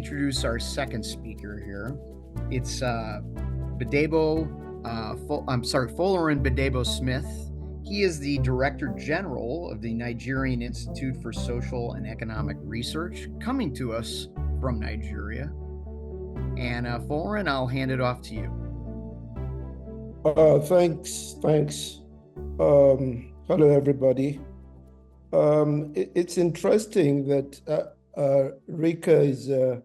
introduce our second speaker here. It's Folarin Gbadebo-Smith. He is the Director General of the Nigerian Institute for Social and Economic Research, coming to us from Nigeria. And Folarin, I'll hand it off to you. Thanks. Hello, everybody. It's interesting that Rika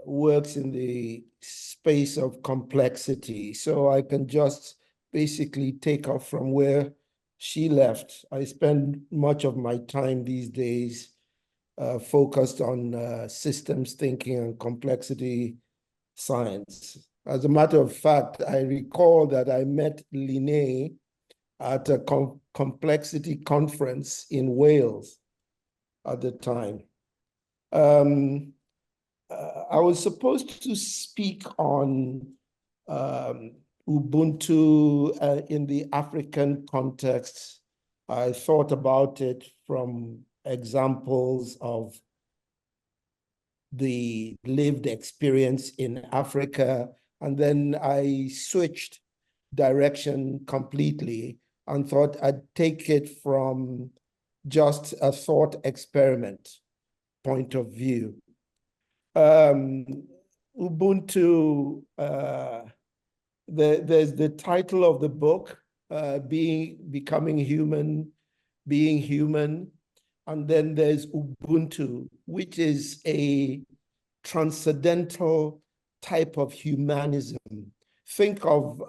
works in the space of complexity, so I can just basically take off from where she left. I spend much of my time these days focused on systems thinking and complexity science. As a matter of fact, I recall that I met Linnea at a complexity conference in Wales at the time. I was supposed to speak on Ubuntu in the African context. I thought about it from examples of the lived experience in Africa, and then I switched direction completely and thought I'd take it from just a thought experiment point of view. Ubuntu, there's the title of the book, Becoming Human, Being Human, and then there's Ubuntu, which is a transcendental type of humanism. Think of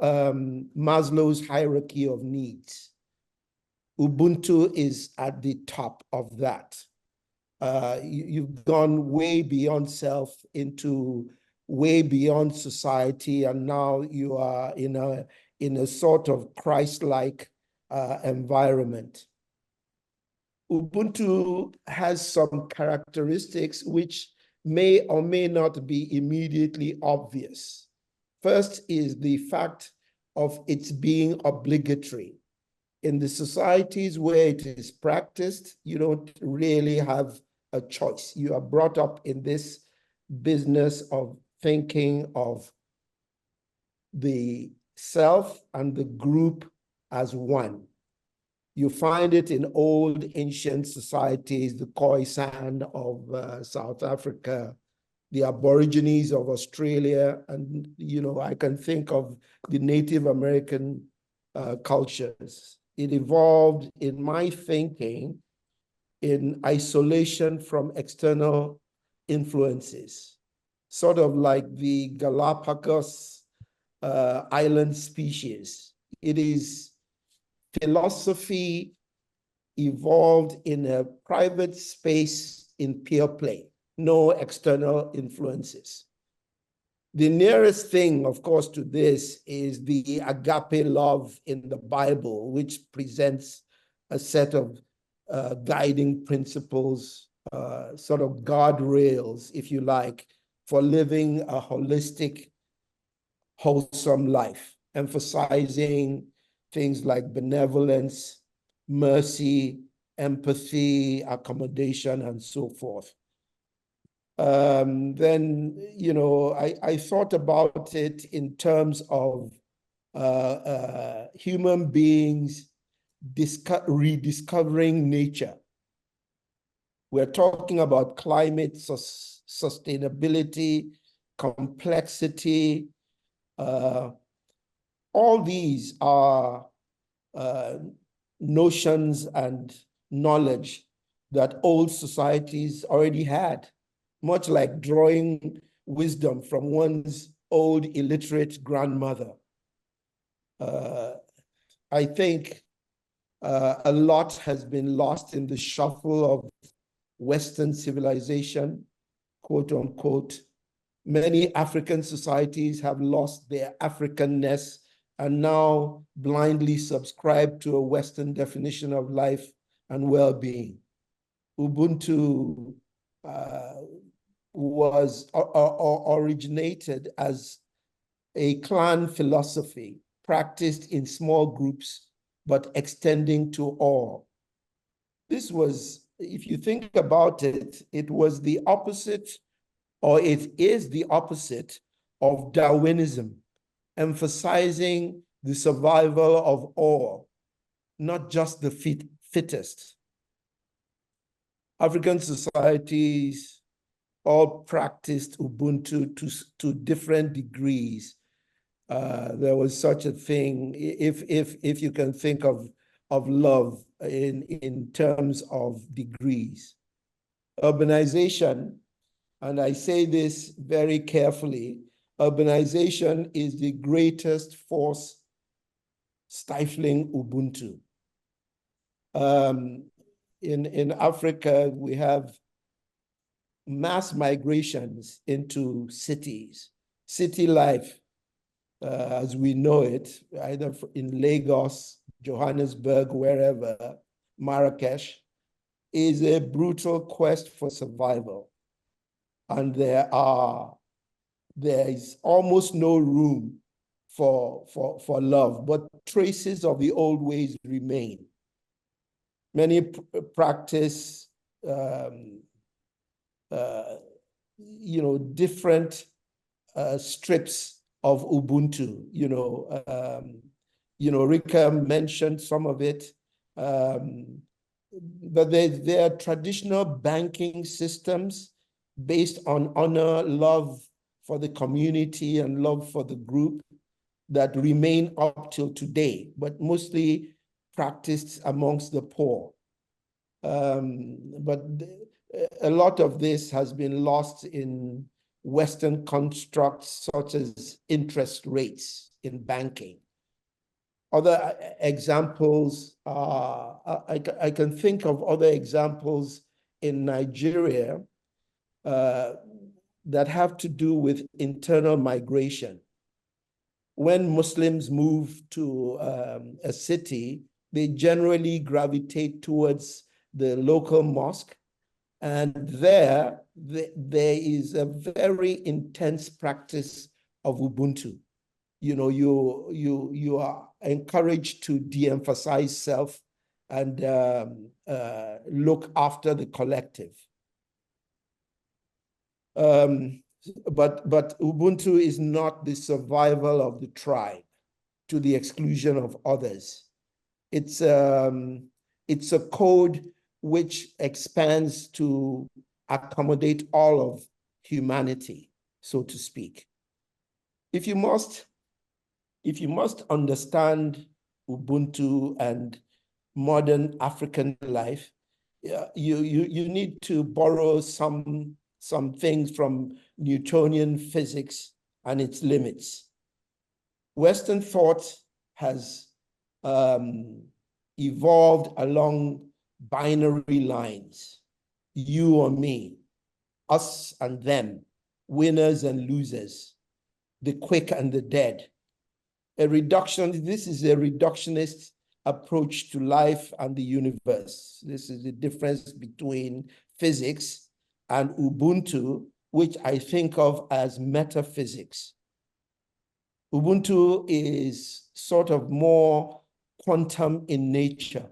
Maslow's hierarchy of needs. Ubuntu is at the top of that. You've gone way beyond self into way beyond society, and now you are in a sort of Christ-like environment. Ubuntu has some characteristics which may or may not be immediately obvious. First is the fact of its being obligatory. In the societies where it is practiced, you don't really have a choice. You are brought up in this business of thinking of the self and the group as one. You find it in old ancient societies, the Khoisan of South Africa, the Aborigines of Australia, and I can think of the Native American cultures. It evolved, in my thinking, in isolation from external influences, sort of like the Galapagos island species. It is philosophy evolved in a private space in pure play, no external influences. The nearest thing, of course, to this is the agape love in the Bible, which presents a set of guiding principles, sort of guardrails, if you like, for living a holistic, wholesome life, emphasizing things like benevolence, mercy, empathy, accommodation, and so forth. Then, I thought about it in terms of human beings rediscovering nature. We're talking about climate sustainability, complexity. All these are notions and knowledge that old societies already had, much like drawing wisdom from one's old illiterate grandmother. I think a lot has been lost in the shuffle of Western civilization, quote unquote. Many African societies have lost their Africanness and now blindly subscribe to a Western definition of life and well-being. Ubuntu was originated as a clan philosophy practiced in small groups, but extending to all. This was, if you think about it, it was the opposite or it is the opposite of Darwinism, emphasizing the survival of all, not just the fittest. African societies all practiced Ubuntu to different degrees. There was such a thing, if you can think of love in terms of degrees. Urbanization, and I say this very carefully, urbanization is the greatest force stifling Ubuntu. In Africa, we have mass migrations into cities. City life, as we know it, either in Lagos, Johannesburg, wherever, Marrakesh, is a brutal quest for survival. And there is almost no room for love, but traces of the old ways remain. Many practice, different strips of Ubuntu. Rika mentioned some of it, but there are traditional banking systems based on honor, love for the community, and love for the group that remain up till today, but mostly practiced amongst the poor. But a lot of this has been lost in Western constructs such as interest rates in banking. Other examples, I can think of other examples in Nigeria that have to do with internal migration. When Muslims move to a city, they generally gravitate towards the local mosque, and there is a very intense practice of Ubuntu. You are encouraged to de-emphasize self and look after the collective. But Ubuntu is not the survival of the tribe to the exclusion of others. It's a code which expands to accommodate all of humanity, so to speak. If you must understand Ubuntu and modern African life, you need to borrow some things from Newtonian physics and its limits. Western thought has evolved along binary lines: you or me, us and them, winners and losers, the quick and the dead. This is a reductionist approach to life and the universe. This is the difference between physics and Ubuntu, which I think of as metaphysics. Ubuntu is sort of more quantum in nature.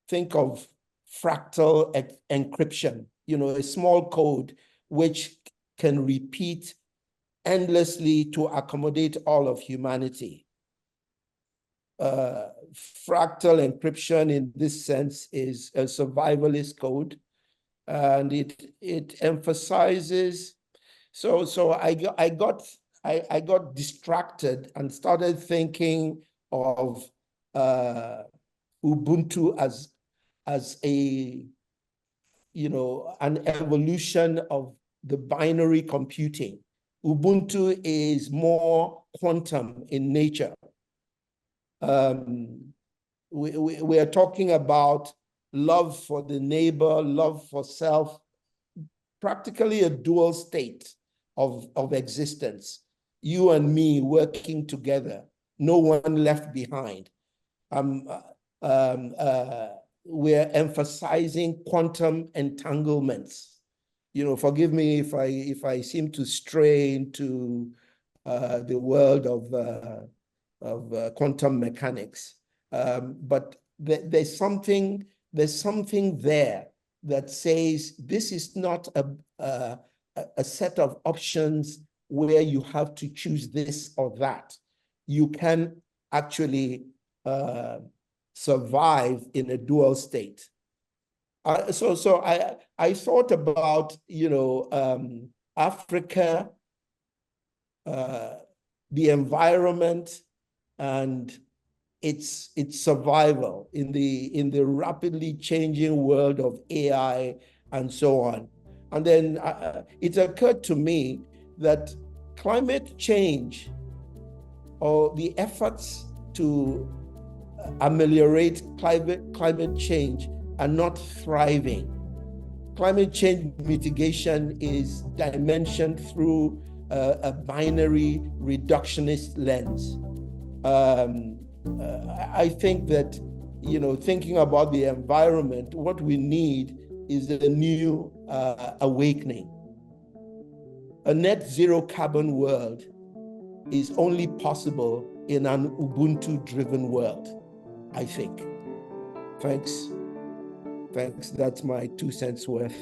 Think of fractal encryption, a small code which can repeat endlessly to accommodate all of humanity. Fractal encryption in this sense is a survivalist code, and it emphasizes. So I got distracted and started thinking of Ubuntu as an evolution of the binary computing. Ubuntu is more quantum in nature. We are talking about love for the neighbor, love for self, practically a dual state of existence. You and me working together, no one left behind. We're emphasizing quantum entanglements. Forgive me if I seem to stray into the world of quantum mechanics, but there's something there that says this is not a a set of options where you have to choose this or that. You can actually survive in a dual state. So I thought about, Africa, the environment, and its survival in the rapidly changing world of AI and so on. And then it occurred to me that climate change, or the efforts to ameliorate climate change, are not thriving. Climate change mitigation is dimensioned through a binary reductionist lens. I think that, thinking about the environment, what we need is a new awakening. A net zero carbon world is only possible in an Ubuntu-driven world, I think. Thanks. That's my 2 cents worth.